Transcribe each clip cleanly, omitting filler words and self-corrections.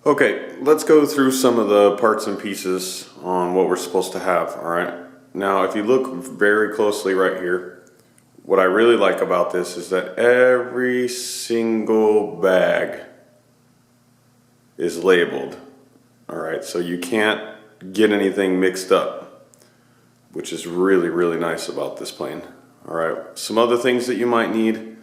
Okay, let's go through some of the parts and pieces on what we're supposed to have, all right? Now, if you look very closely right here, what I really like about this is that every single bag is labeled, all right? So you can't get anything mixed up, which is really, really nice about this plane, all right? Some other things that you might need,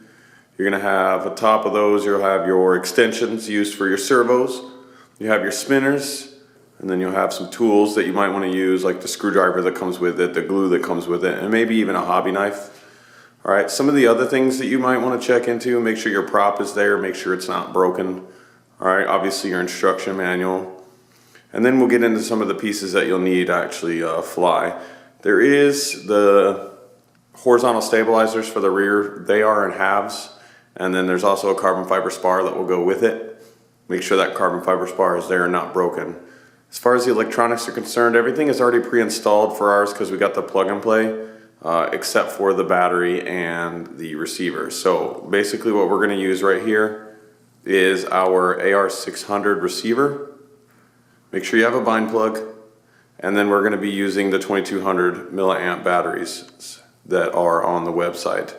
you're gonna have atop of those, you'll have your extensions used for your servos. You have your spinners, and then you'll have some tools that you might want to use, like the screwdriver that comes with it, the glue that comes with it, and maybe even a hobby knife. All right, some of the other things that you might want to check into, make sure your prop is there, make sure it's not broken. All right, obviously your instruction manual. And then we'll get into some of the pieces that you'll need to actually fly. There is the horizontal stabilizers for the rear. They are in halves. And then there's also a carbon fiber spar that will go with it. Make sure that carbon fiber spar is there and not broken. As far as the electronics are concerned, everything is already pre-installed for ours because we got the plug and play, except for the battery and the receiver. So basically what we're gonna use right here is our AR600 receiver. Make sure you have a bind plug. And then we're gonna be using the 2200 milliamp batteries that are on the website.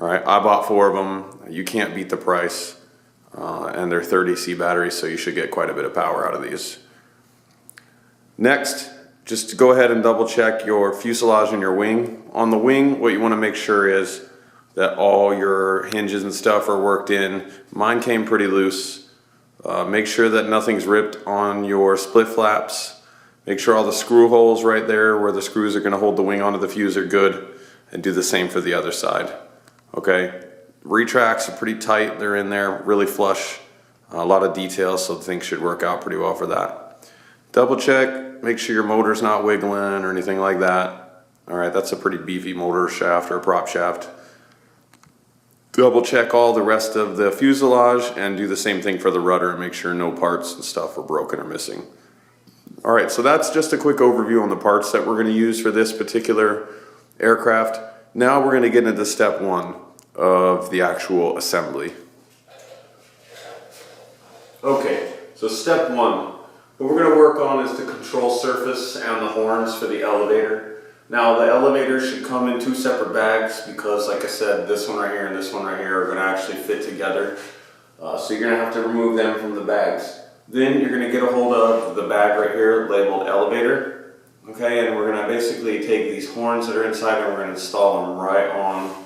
All right, I bought 4 of them. You can't beat the price. And they're 30C batteries, so you should get quite a bit of power out of these. Next, just to go ahead and double check your fuselage and your wing. On the wing, what you want to make sure is that all your hinges and stuff are worked in. Mine came pretty loose. Make sure that nothing's ripped on your split flaps. Make sure all the screw holes right there where the screws are going to hold the wing onto the fuse are good, and do the same for the other side. Okay. Retracts are pretty tight, they're in there, really flush, a lot of details, so things should work out pretty well for that. Double check, make sure your motor's not wiggling or anything like that. All right, that's a pretty beefy motor shaft or prop shaft. Double check all the rest of the fuselage and do the same thing for the rudder and make sure no parts and stuff are broken or missing. All right, so that's just a quick overview on the parts that we're gonna use for this particular aircraft. Now we're gonna get into step 1. Of the actual assembly. Okay, so step 1. What we're going to work on is the control surface and the horns for the elevator. Now the elevator should come in 2 separate bags because, like I said, this one right here and this one right here are going to actually fit together. So you're going to have to remove them from the bags. Then you're going to get a hold of the bag right here labeled elevator. Okay, and we're going to basically take these horns that are inside and we're going to install them right on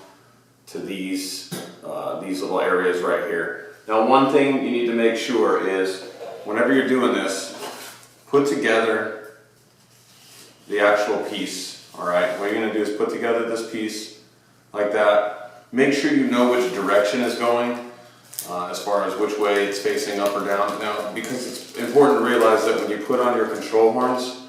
to these little areas right here. Now, one thing you need to make sure is whenever you're doing this, put together the actual piece. All right, what you're going to do is put together this piece like that. Make sure you know which direction is going as far as which way it's facing up or down. Now, because it's important to realize that when you put on your control horns,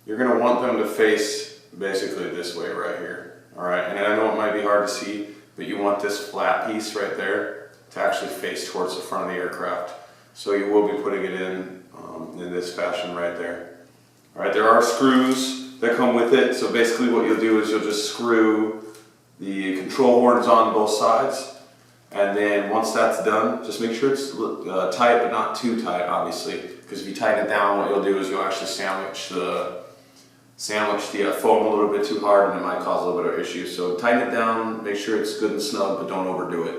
you're going to want them to face basically this way right here. All right, and I know it might be hard to see, but you want this flat piece right there to actually face towards the front of the aircraft. So you will be putting it in this fashion right there. All right, there are screws that come with it. So basically what you'll do is you'll just screw the control horns on both sides. And then once that's done, just make sure it's tight, but not too tight, obviously. Because if you tighten it down, what you'll do is you'll actually sandwich the foam a little bit too hard and it might cause a little bit of issues. So tighten it down, make sure it's good and snug, but don't overdo it.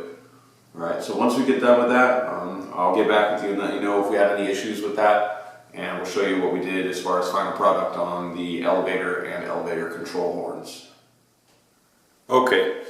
All right, so once we get done with that, I'll get back with you and let you know if we had any issues with that, and we'll show you what we did as far as final product on the elevator and elevator control horns. Okay,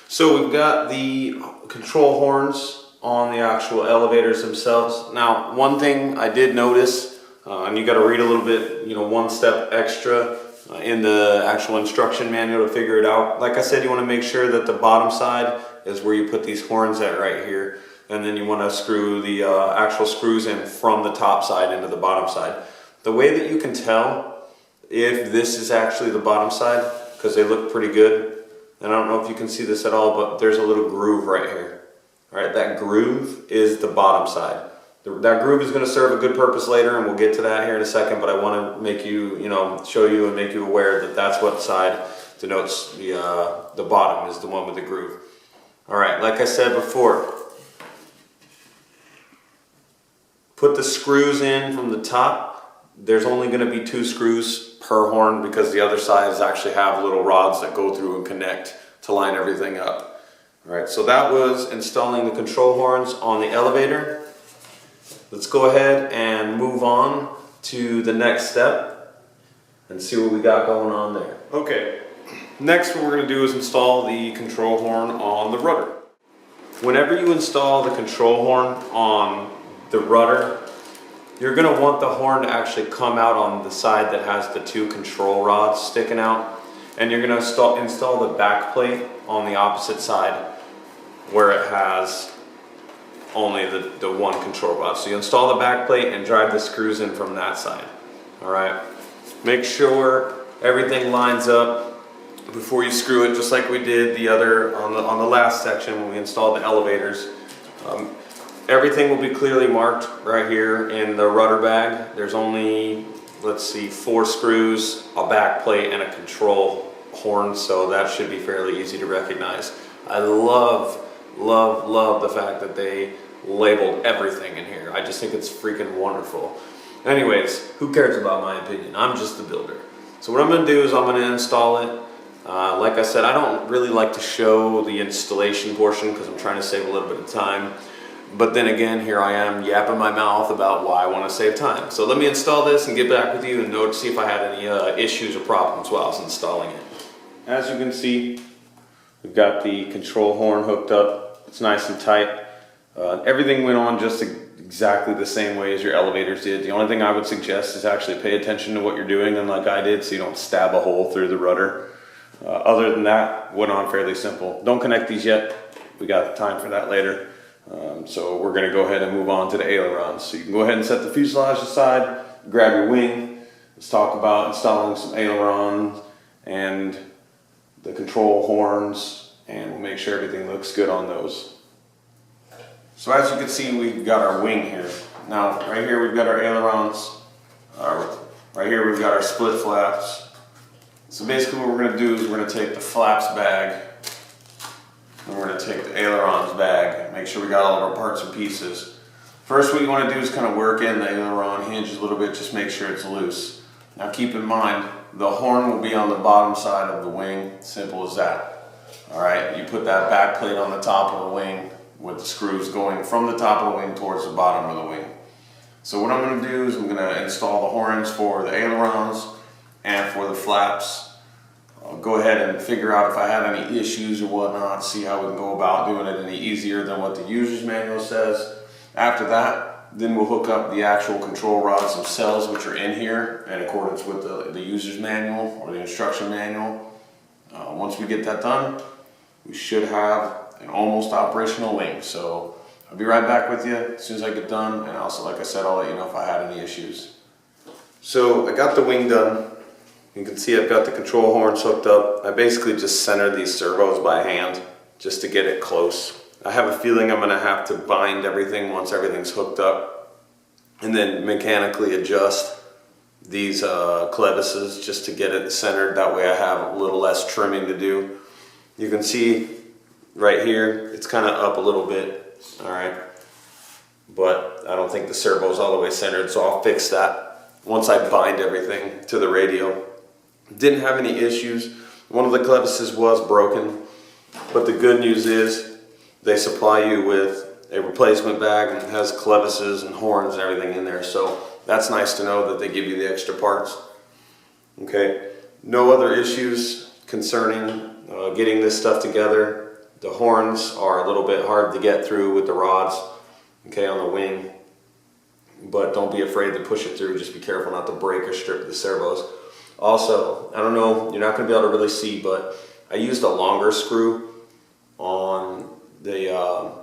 so we've got the control horns on the actual elevators themselves. Now, one thing I did notice, and you got to read a little bit, one step extra in the actual instruction manual to figure it out. Like I said, you want to make sure that the bottom side is where you put these horns at right here. And then you want to screw the actual screws in from the top side into the bottom side. The way that you can tell if this is actually the bottom side, because they look pretty good, and I don't know if you can see this at all, but there's a little groove right here. All right, that groove is the bottom side. That groove is going to serve a good purpose later, and we'll get to that here in a second, but I want to make you, show you and make you aware that that's what side denotes the bottom is the one with the groove. All right, like I said before, Put the screws in from the top. There's only going to be 2 screws per horn because the other sides actually have little rods that go through and connect to line everything up. All right, so that was installing the control horns on the elevator. Let's go ahead and move on to the next step and see what we got going on there. Okay, next what we're going to do is install the control horn on the rudder. Whenever you install the control horn on the rudder, you're going to want the horn to actually come out on the side that has the 2 control rods sticking out, and you're going to install the back plate on the opposite side where it has only the 1 control rod. So you install the back plate and drive the screws in from that side. All right, make sure everything lines up before you screw it, just like we did the other on the last section when we installed the elevators. Everything will be clearly marked right here in the rudder bag. There's only, let's see, 4 screws, a back plate, and a control horn, so that should be fairly easy to recognize. I love the fact that they labeled everything in here. I just think it's freaking wonderful. Anyways, who cares about my opinion? I'm just the builder. So what I'm going to do is I'm going to install it. Like I said, I don't really like to show the installation portion because I'm trying to save a little bit of time. But then again, here I am yapping my mouth about why I want to save time. So let me install this and get back with you and see if I had any issues or problems while I was installing it. As you can see, we've got the control horn hooked up. It's nice and tight. Everything went on just exactly the same way as your elevators did. The only thing I would suggest is actually pay attention to what you're doing, and like I did, so you don't stab a hole through the rudder. Other than that, went on fairly simple. Don't connect these yet. We got time for that later. So we're going to go ahead and move on to the ailerons. So you can go ahead and set the fuselage aside, grab your wing. Let's talk about installing some ailerons and the control horns, and we'll make sure everything looks good on those. So as you can see, we've got our wing here. Now, right here we've got our ailerons. Right here we've got our split flaps. So basically what we're going to do is we're going to take the flaps bag and we're going to take the ailerons bag, make sure we got all of our parts and pieces. First, what you want to do is kind of work in the aileron hinge a little bit, just make sure it's loose. Now keep in mind, the horn will be on the bottom side of the wing, simple as that. Alright, you put that back plate on the top of the wing with the screws going from the top of the wing towards the bottom of the wing. So what I'm going to do is I'm going to install the horns for the ailerons and for the flaps. I'll go ahead and figure out if I have any issues or whatnot, see how we can go about doing it any easier than what the user's manual says. After that, then we'll hook up the actual control rods themselves, which are in here in accordance with the user's manual or the instruction manual. Once we get that done, we should have an almost operational wing. So I'll be right back with you as soon as I get done, and also, like I said, I'll let you know if I had any issues. So I got the wing done. You can see I've got the control horns hooked up. I basically just centered these servos by hand just to get it close. I have a feeling I'm going to have to bind everything once everything's hooked up and then mechanically adjust these clevises just to get it centered. That way I have a little less trimming to do. You can see right here it's kind of up a little bit, all right, but I don't think the servo's all the way centered, so I'll fix that once I bind everything to the radio. Didn't have any issues. One of the clevises was broken, but the good news is they supply you with a replacement bag and it has clevises and horns and everything in there, so that's nice to know that they give you the extra parts. Okay, no other issues concerning getting this stuff together. The horns are a little bit hard to get through with the rods, okay, on the wing, but don't be afraid to push it through. Just be careful not to break or strip the servos. Also, I don't know, you're not going to be able to really see, but I used a longer screw on the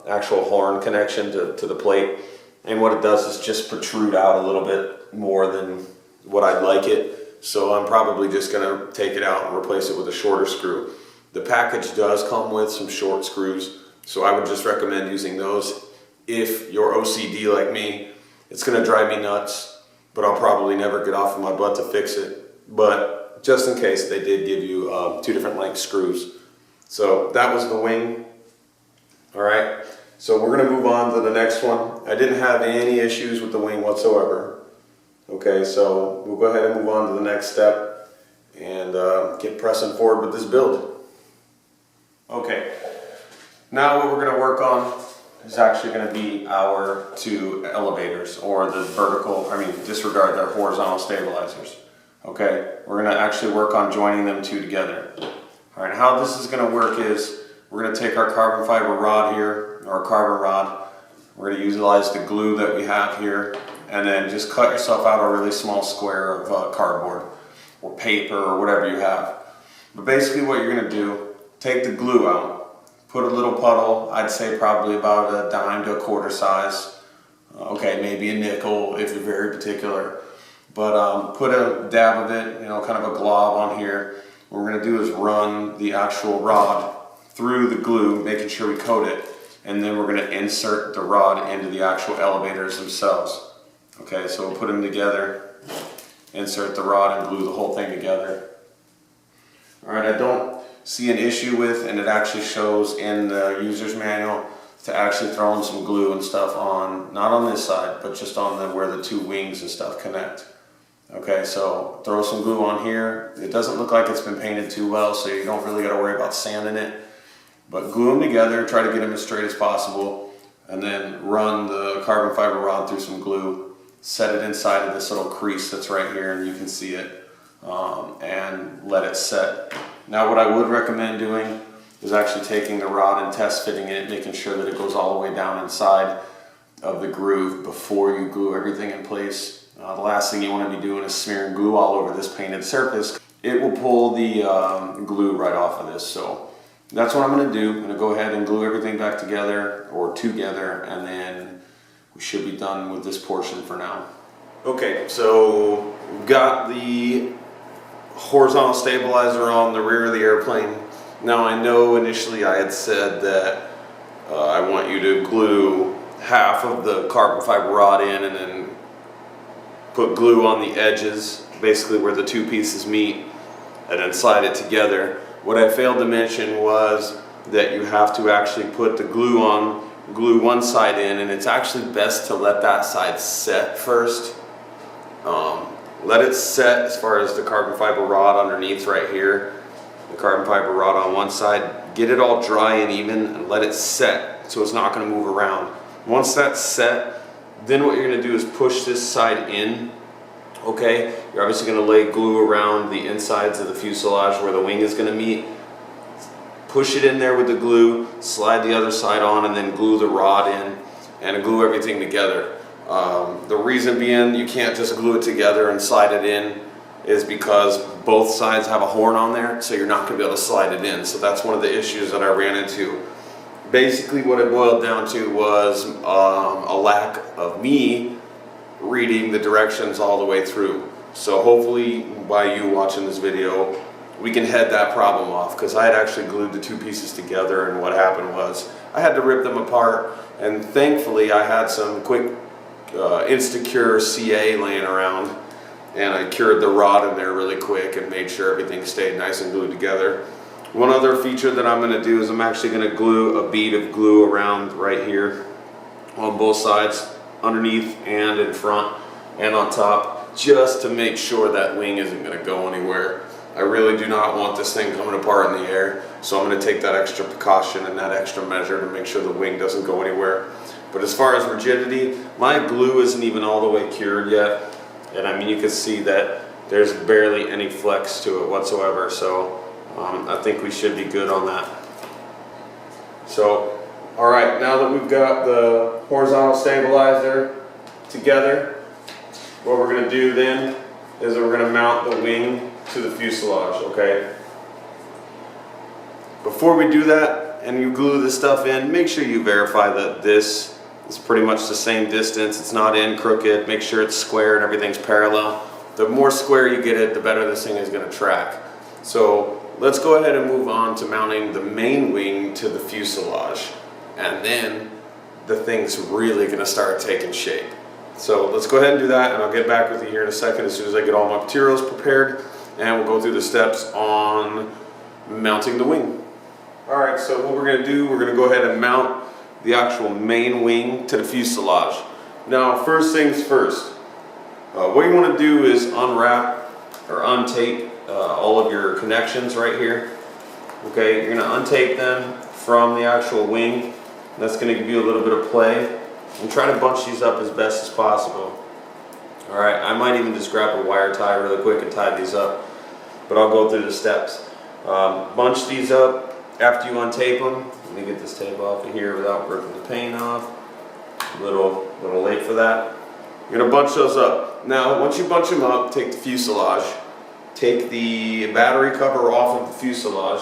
actual horn connection to the plate, and what it does is just protrude out a little bit more than what I'd like it. So I'm probably just going to take it out and replace it with a shorter screw. The package does come with some short screws, so I would just recommend using those. If you're OCD like me, it's going to drive me nuts, but I'll probably never get off of my butt to fix it. But just in case, they did give you 2 different length screws. So that was the wing. All right. So we're gonna move on to the next one. I didn't have any issues with the wing whatsoever. Okay, so we'll go ahead and move on to the next step and get pressing forward with this build. Okay, now what we're gonna work on is actually gonna be our two elevators, or the disregard their horizontal stabilizers. Okay, we're gonna actually work on joining them two together. All right, how this is gonna work is we're gonna take our carbon fiber rod here, or carbon rod. We're gonna utilize the glue that we have here, and then just cut yourself out a really small square of cardboard or paper or whatever you have. But basically what you're gonna do, take the glue out, put a little puddle, I'd say probably about a dime to a quarter size. Okay, maybe a nickel if you're very particular. But put a dab of it, kind of a glob on here. What we're gonna do is run the actual rod through the glue, making sure we coat it. And then we're gonna insert the rod into the actual elevators themselves. Okay, so we'll put them together, insert the rod and glue the whole thing together. All right, I don't see an issue with, and it actually shows in the user's manual, to actually throw in some glue and stuff on, not on this side, but just on where the two wings and stuff connect. Okay, so throw some glue on here. It doesn't look like it's been painted too well, so you don't really gotta worry about sanding it. But glue them together, try to get them as straight as possible, and then run the carbon fiber rod through some glue, set it inside of this little crease that's right here, and you can see it, and let it set. Now what I would recommend doing is actually taking the rod and test fitting it, making sure that it goes all the way down inside of the groove before you glue everything in place. The last thing you want to be doing is smearing glue all over this painted surface. It will pull the glue right off of this. So that's what I'm going to do. I'm going to go ahead and glue everything back together, or together, and then we should be done with this portion for now. Okay, so we've got the horizontal stabilizer on the rear of the airplane. Now I know initially I had said that I want you to glue half of the carbon fiber rod in and then put glue on the edges, basically where the two pieces meet, and then slide it together. What I failed to mention was that you have to actually put the glue on, glue one side in, and it's actually best to let that side set first. Let it set as far as the carbon fiber rod underneath right here, the carbon fiber rod on one side. Get it all dry and even and let it set so it's not going to move around. Once that's set, then what you're going to do is push this side in. Okay, you're obviously going to lay glue around the insides of the fuselage where the wing is going to meet. Push it in there with the glue, slide the other side on, and then glue the rod in and glue everything together. The reason being you can't just glue it together and slide it in is because both sides have a horn on there, so you're not going to be able to slide it in. So that's one of the issues that I ran into. Basically what it boiled down to was a lack of me reading the directions all the way through. So hopefully by you watching this video we can head that problem off, because I had actually glued the two pieces together, and what happened was I had to rip them apart, and thankfully I had some quick Instacure CA laying around, and I cured the rod in there really quick and made sure everything stayed nice and glued together. One other feature that I'm going to do is I'm actually going to glue a bead of glue around right here on both sides, underneath and in front and on top, just to make sure that wing isn't going to go anywhere. I really do not want this thing coming apart in the air, so I'm going to take that extra precaution and that extra measure to make sure the wing doesn't go anywhere. But as far as rigidity, my glue isn't even all the way cured yet, and I mean you can see that there's barely any flex to it whatsoever, so I think we should be good on that. So, alright, now that we've got the horizontal stabilizer together, what we're going to do then is we're going to mount the wing to the fuselage, okay? Before we do that and you glue this stuff in, make sure you verify that this is pretty much the same distance. It's not in crooked. Make sure it's square and everything's parallel. The more square you get it, the better this thing is going to track. So let's go ahead and move on to mounting the main wing to the fuselage, and then the thing's really going to start taking shape. So let's go ahead and do that, and I'll get back with you here in a second as soon as I get all my materials prepared, and we'll go through the steps on mounting the wing. Alright, so what we're going to do, we're going to go ahead and mount the actual main wing to the fuselage. Now, first things first, what you want to do is unwrap or untape all of your connections right here. Okay, you're going to untape them from the actual wing. That's going to give you a little bit of play, and try to bunch these up as best as possible. All right, I might even just grab a wire tie really quick and tie these up, but I'll go through the steps. Bunch these up after you untape them. Let me get this tape off of here without ripping the paint off. A little late for that. You're gonna bunch those up. Now, once you bunch them up, take the fuselage, take the battery cover off of the fuselage.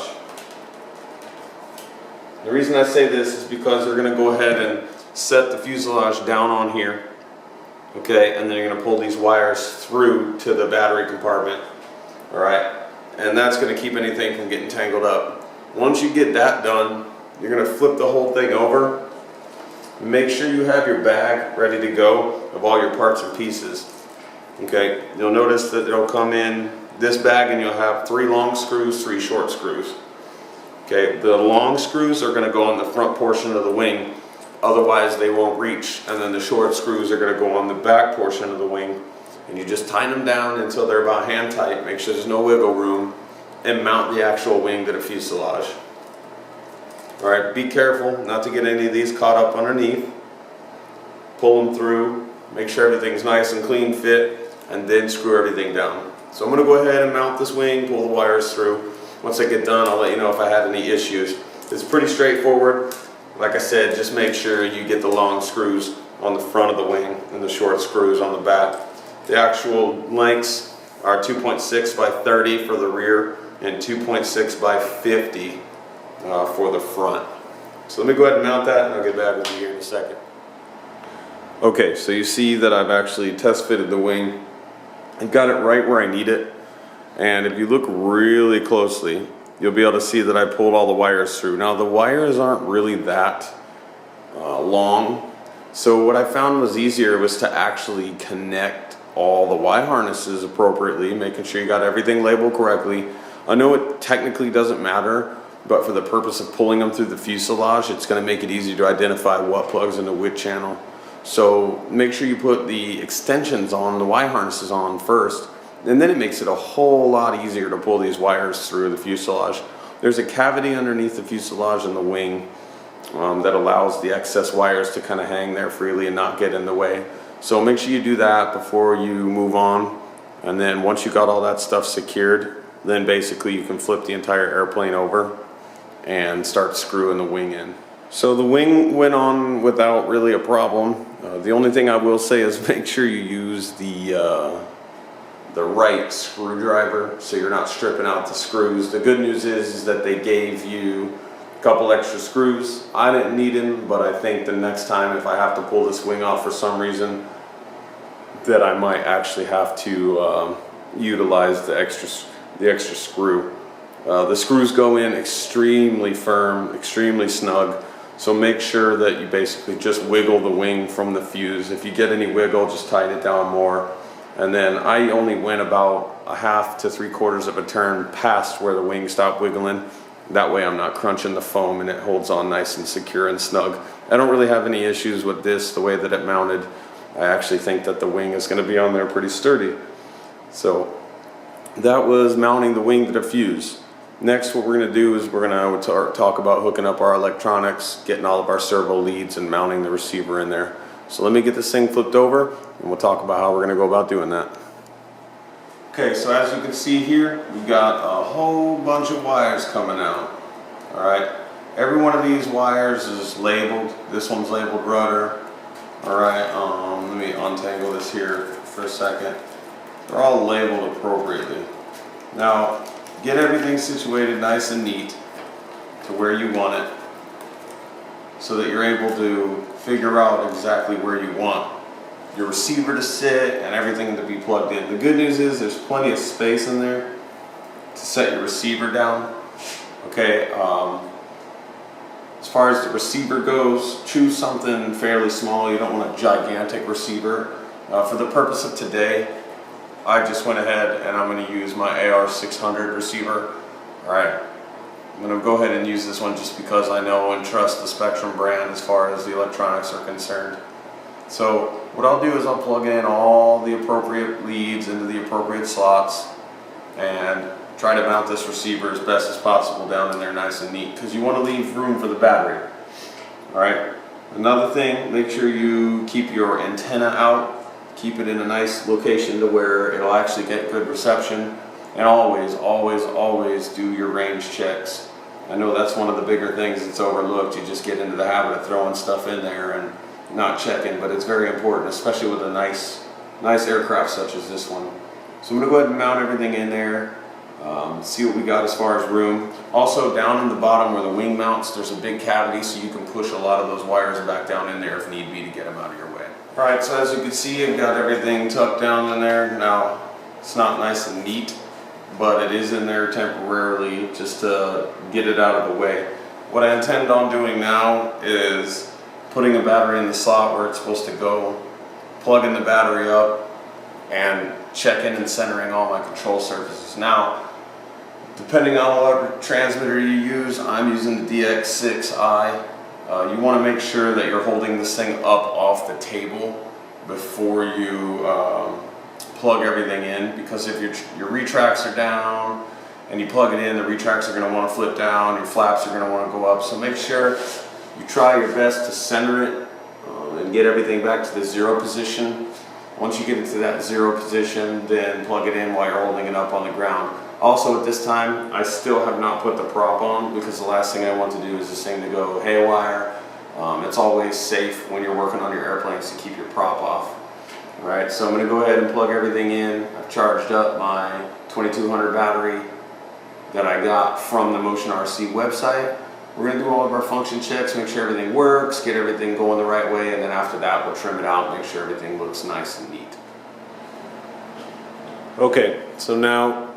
The reason I say this is because they're gonna go ahead and set the fuselage down on here. Okay, and then you're gonna pull these wires through to the battery compartment. All right, and that's gonna keep anything from getting tangled up. Once you get that done, you're gonna flip the whole thing over. Make sure you have your bag ready to go of all your parts and pieces. Okay, you'll notice that it'll come in this bag and you'll have 3 long screws, 3 short screws. Okay, the long screws are gonna go on the front portion of the wing, otherwise they won't reach, and then the short screws are gonna go on the back portion of the wing, and you just tighten them down until they're about hand tight, make sure there's no wiggle room, and mount the actual wing to the fuselage. All right, be careful not to get any of these caught up underneath. Pull them through, make sure everything's nice and clean fit, and then screw everything down. So I'm gonna go ahead and mount this wing, pull the wires through. Once I get done, I'll let you know if I had any issues. It's pretty straightforward. Like I said, just make sure you get the long screws on the front of the wing and the short screws on the back. The actual lengths are 2.6 by 30 for the rear and 2.6 by 50 for the front. So let me go ahead and mount that, and I'll get back with you here in a second. Okay, so you see that I've actually test fitted the wing. I've got it right where I need it, and if you look really closely, you'll be able to see that I pulled all the wires through. Now the wires aren't really that long, so what I found was easier was to actually connect all the Y harnesses appropriately, making sure you got everything labeled correctly. I know it technically doesn't matter, but for the purpose of pulling them through the fuselage, it's going to make it easy to identify what plugs into which channel. So make sure you put the extensions on, the Y harnesses on first, and then it makes it a whole lot easier to pull these wires through the fuselage. There's a cavity underneath the fuselage and the wing that allows the excess wires to kind of hang there freely and not get in the way. So make sure you do that before you move on, and then once you got all that stuff secured, then basically you can flip the entire airplane over and start screwing the wing in. So the wing went on without really a problem. The only thing I will say is make sure you use the right screwdriver so you're not stripping out the screws. The good news is that they gave you a couple extra screws. I didn't need them, but I think the next time if I have to pull this wing off for some reason, that I might actually have to utilize the extra screw. The screws go in extremely firm, extremely snug, so make sure that you basically just wiggle the wing from the fuse. If you get any wiggle, just tighten it down more. And then I only went about a half to 3/4 of a turn past where the wing stopped wiggling. That way I'm not crunching the foam and it holds on nice and secure and snug. I don't really have any issues with this, the way that it mounted. I actually think that the wing is going to be on there pretty sturdy. So that was mounting the wing to the fuse. Next, what we're going to do is we're going to talk about hooking up our electronics, getting all of our servo leads, and mounting the receiver in there. So let me get this thing flipped over, and we'll talk about how we're going to go about doing that. Okay, so as you can see here, we've got a whole bunch of wires coming out. All right, every one of these wires is labeled. This one's labeled rudder. All right, let me untangle this here for a second. They're all labeled appropriately. Now, get everything situated nice and neat to where you want it so that you're able to figure out exactly where you want your receiver to sit and everything to be plugged in. The good news is there's plenty of space in there to set your receiver down. Okay, as far as the receiver goes, choose something fairly small. You don't want a gigantic receiver. For the purpose of today, I just went ahead and I'm going to use my AR600 receiver. All right, I'm going to go ahead and use this one just because I know and trust the Spectrum brand as far as the electronics are concerned. So what I'll do is I'll plug in all the appropriate leads into the appropriate slots and try to mount this receiver as best as possible down in there nice and neat, because you want to leave room for the battery. Alright, another thing, make sure you keep your antenna out, keep it in a nice location to where it'll actually get good reception, and always, always, always do your range checks. I know that's one of the bigger things that's overlooked. You just get into the habit of throwing stuff in there and not checking, but it's very important, especially with a nice aircraft such as this one. So I'm going to go ahead and mount everything in there, see what we got as far as room. Also, down in the bottom where the wing mounts, there's a big cavity, so you can push a lot of those wires back down in there if need be to get them out of your way. Alright, so as you can see, I've got everything tucked down in there. Now, it's not nice and neat, but it is in there temporarily just to get it out of the way. What I intend on doing now is putting a battery in the slot where it's supposed to go, plugging the battery up, and checking and centering all my control surfaces. Now, depending on what transmitter you use, I'm using the DX6i. You want to make sure that you're holding this thing up off the table before you plug everything in, because if your retracts are down and you plug it in, the retracts are going to want to flip down, your flaps are going to want to go up. So make sure you try your best to center it and get everything back to the zero position. Once you get into that zero position, then plug it in while you're holding it up on the ground. Also at this time, I still have not put the prop on, because the last thing I want to do is this thing to go haywire. It's always safe when you're working on your airplanes to keep your prop off. Alright, so I'm going to go ahead and plug everything in. I've charged up my 2200 battery that I got from the Motion RC website. We're going to do all of our function checks, make sure everything works, get everything going the right way, and then after that we'll trim it out, make sure everything looks nice and neat. Okay, so now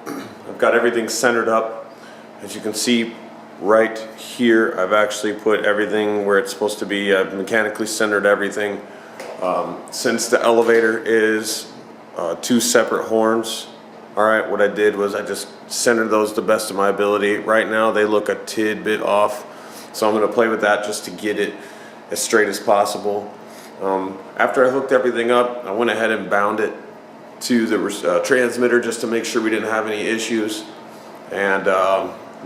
I've got everything centered up. As you can see right here, I've actually put everything where it's supposed to be. I've mechanically centered everything. Since the elevator is two separate horns, alright, what I did was I just centered those to the best of my ability. Right now they look a tidbit off, so I'm going to play with that just to get it as straight as possible. After I hooked everything up, I went ahead and bound it to the transmitter just to make sure we didn't have any issues, and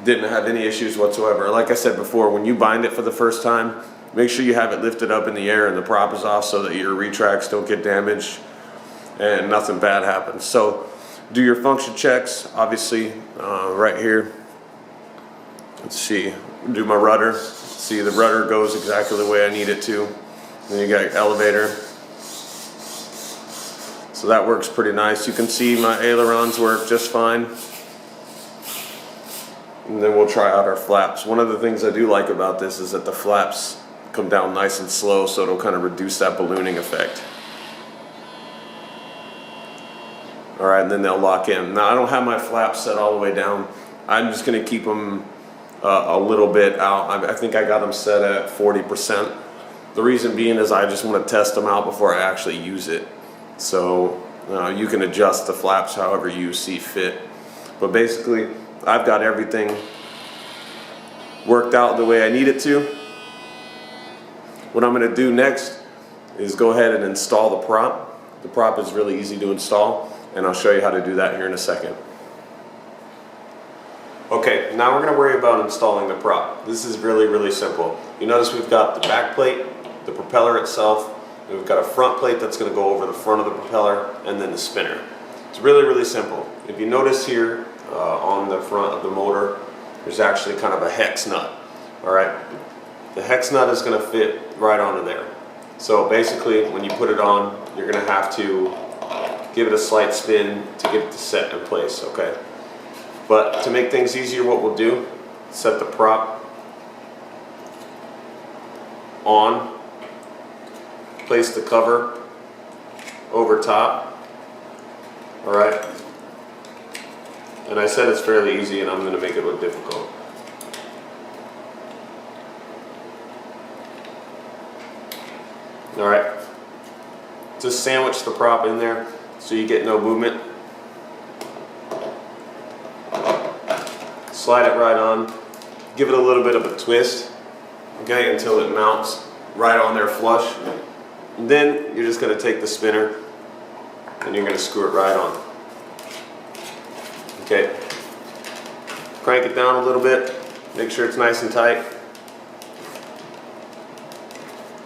didn't have any issues whatsoever. Like I said before, when you bind it for the first time, make sure you have it lifted up in the air and the prop is off so that your retracts don't get damaged and nothing bad happens. So do your function checks, obviously, right here. Let's see, do my rudder. See, the rudder goes exactly the way I need it to. Then you got elevator. So that works pretty nice. You can see my ailerons work just fine. And then we'll try out our flaps. One of the things I do like about this is that the flaps come down nice and slow, so it'll kind of reduce that ballooning effect. Alright, and then they'll lock in. Now I don't have my flaps set all the way down. I'm just going to keep them a little bit out. I think I got them set at 40%. The reason being is I just want to test them out before I actually use it. So you can adjust the flaps however you see fit. But basically, I've got everything worked out the way I need it to. What I'm going to do next is go ahead and install the prop. The prop is really easy to install, and I'll show you how to do that here in a second. Okay, now we're going to worry about installing the prop. This is really, really simple. You notice we've got the back plate, the propeller itself, and we've got a front plate that's going to go over the front of the propeller, and then the spinner. It's really, really simple. If you notice here on the front of the motor, there's actually kind of a hex nut. Alright, the hex nut is going to fit right onto there. So basically, when you put it on, you're going to have to give it a slight spin to get it to set in place, okay? But to make things easier, what we'll do, set the prop on, place the cover over top, alright? And I said it's fairly easy, and I'm going to make it look difficult. Alright, just sandwich the prop in there so you get no movement. Slide it right on. give it a little bit of a twist, okay, until it mounts right on there flush. And then you're just going to take the spinner and you're going to screw it right on. Okay, crank it down a little bit, make sure it's nice and tight.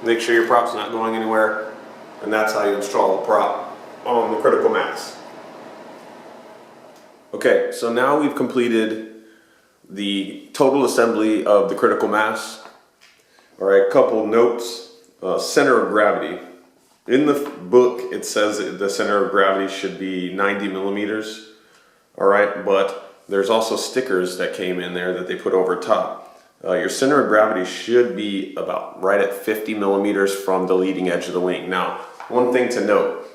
Make sure your prop's not going anywhere, and that's how you install a prop on the critical mass. Okay, so now we've completed the total assembly of the critical mass. All right, couple notes. Center of gravity. In the book, it says that the center of gravity should be 90 millimeters. All right, but there's also stickers that came in there that they put over top. Your center of gravity should be about right at 50 millimeters from the leading edge of the wing. Now, one thing to note,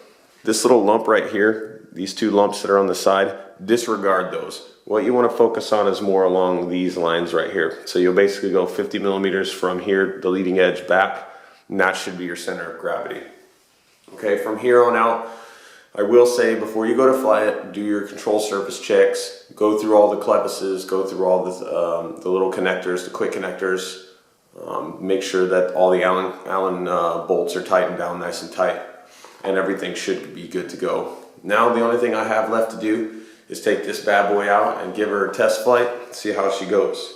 this little lump right here, these two lumps that are on the side, disregard those. What you want to focus on is more along these lines right here. So you'll basically go 50 millimeters from here, the leading edge back, and that should be your center of gravity. Okay, from here on out, I will say before you go to fly it, do your control surface checks, go through all the clevises, go through all the little connectors, the quick connectors, make sure that all the Allen bolts are tightened down nice and tight, and everything should be good to go. Now the only thing I have left to do is take this bad boy out and give her a test flight, see how she goes.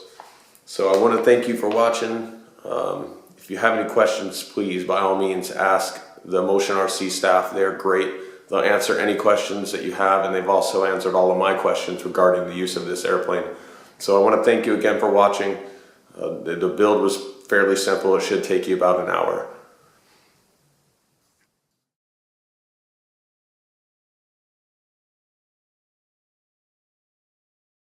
So I want to thank you for watching. If you have any questions, please by all means ask the Motion RC staff. They're great. They'll answer any questions that you have, and they've also answered all of my questions regarding the use of this airplane. So I want to thank you again for watching. The build was fairly simple. It should take you about an hour.